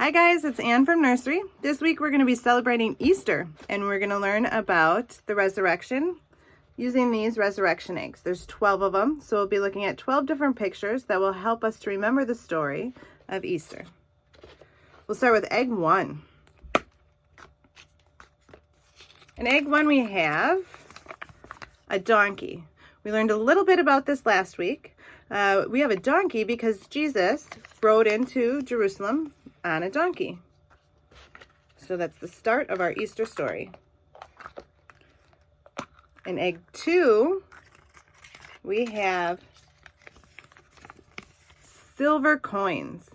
Hi guys, it's Anne from nursery. This week we're going to be celebrating Easter and we're going to learn about the resurrection using these resurrection eggs. There's 12 of them, so we'll be looking at 12 different pictures that will help us to remember the story of Easter. We'll start with egg 1. In egg 1 we have a donkey. We learned a little bit about this last week. We have a donkey because Jesus rode into Jerusalem on a donkey. So that's the start of our Easter story. In egg 2, we have silver coins.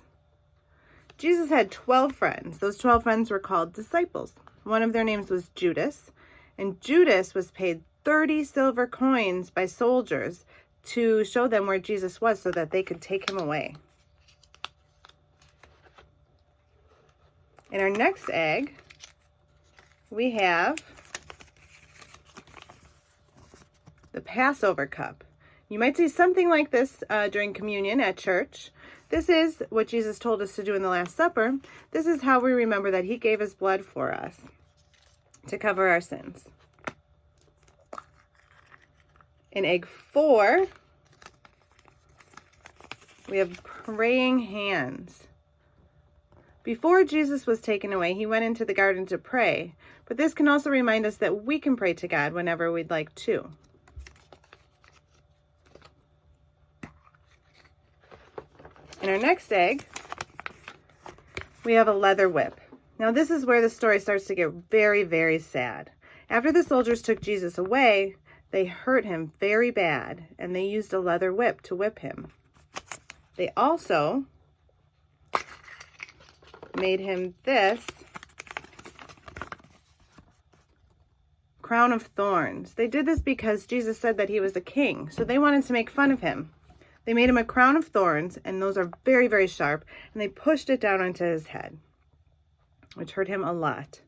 Jesus had 12 friends. Those 12 friends were called disciples. One of their names was Judas, and Judas was paid 30 silver coins by soldiers to show them where Jesus was so that they could take him away. In our next egg, we have the Passover cup. You might see something like this during communion at church. This is what Jesus told us to do in the Last Supper. This is how we remember that he gave his blood for us to cover our sins. In egg 4, we have praying hands. Before Jesus was taken away, he went into the garden to pray, but this can also remind us that we can pray to God whenever we'd like to. In our next egg, we have a leather whip. Now this is where the story starts to get very, very sad. After the soldiers took Jesus away, they hurt him very bad, and they used a leather whip to whip him. They also made him this crown of thorns. They did this because Jesus said that he was a king, so they wanted to make fun of him. They made him a crown of thorns, and those are very, very sharp, and they pushed it down onto his head, which hurt him a lot.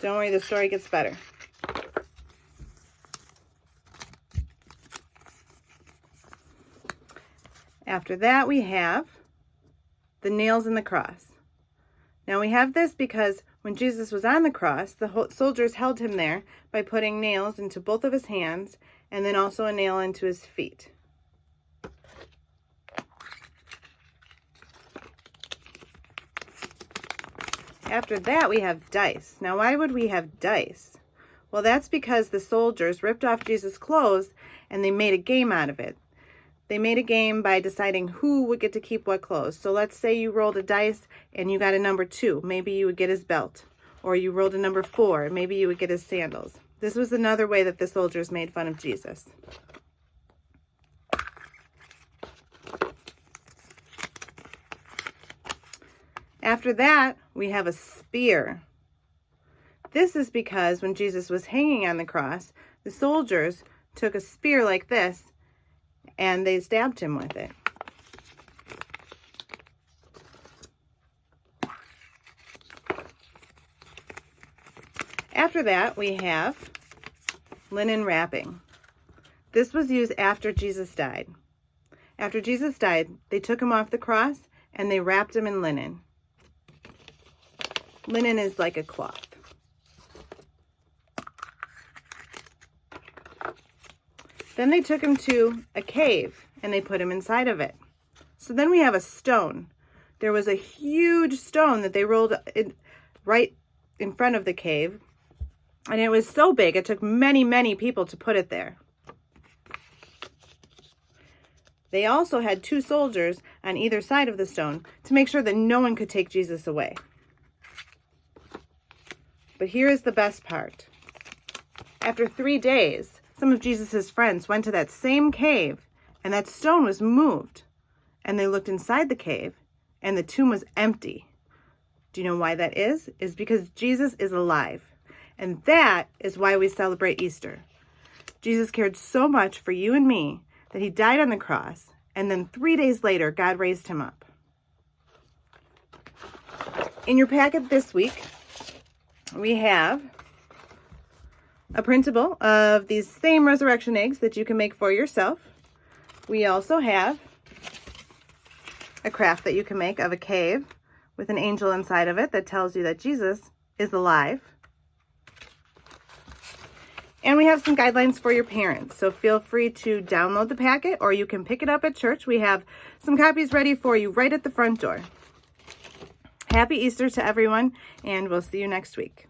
Don't worry, the story gets better. After that, we have the nails in the cross. Now we have this because when Jesus was on the cross, the soldiers held him there by putting nails into both of his hands and then also a nail into his feet. After that, we have dice. Now, why would we have dice? Well, that's because the soldiers ripped off Jesus' clothes and they made a game out of it. They made a game by deciding who would get to keep what clothes. So let's say you rolled a dice and you got a number 2. Maybe you would get his belt. Or you rolled a number 4. Maybe you would get his sandals. This was another way that the soldiers made fun of Jesus. After that, we have a spear. This is because when Jesus was hanging on the cross, the soldiers took a spear like this and they stabbed him with it. After that, we have linen wrapping. This was used after Jesus died. After Jesus died, they took him off the cross and they wrapped him in linen. Linen is like a cloth. Then they took him to a cave and they put him inside of it. So then we have a stone. There was a huge stone that they rolled right in front of the cave. And it was so big, it took many, many people to put it there. They also had 2 soldiers on either side of the stone to make sure that no one could take Jesus away. But here is the best part. After 3 days, some of Jesus' friends went to that same cave, and that stone was moved. And they looked inside the cave, and the tomb was empty. Do you know why that is? It's because Jesus is alive. And that is why we celebrate Easter. Jesus cared so much for you and me that he died on the cross, and then 3 days later, God raised him up. In your packet this week, we have a printable of these same resurrection eggs that you can make for yourself. We also have a craft that you can make of a cave with an angel inside of it that tells you that Jesus is alive. And we have some guidelines for your parents, so feel free to download the packet or you can pick it up at church. We have some copies ready for you right at the front door. Happy Easter to everyone, and we'll see you next week.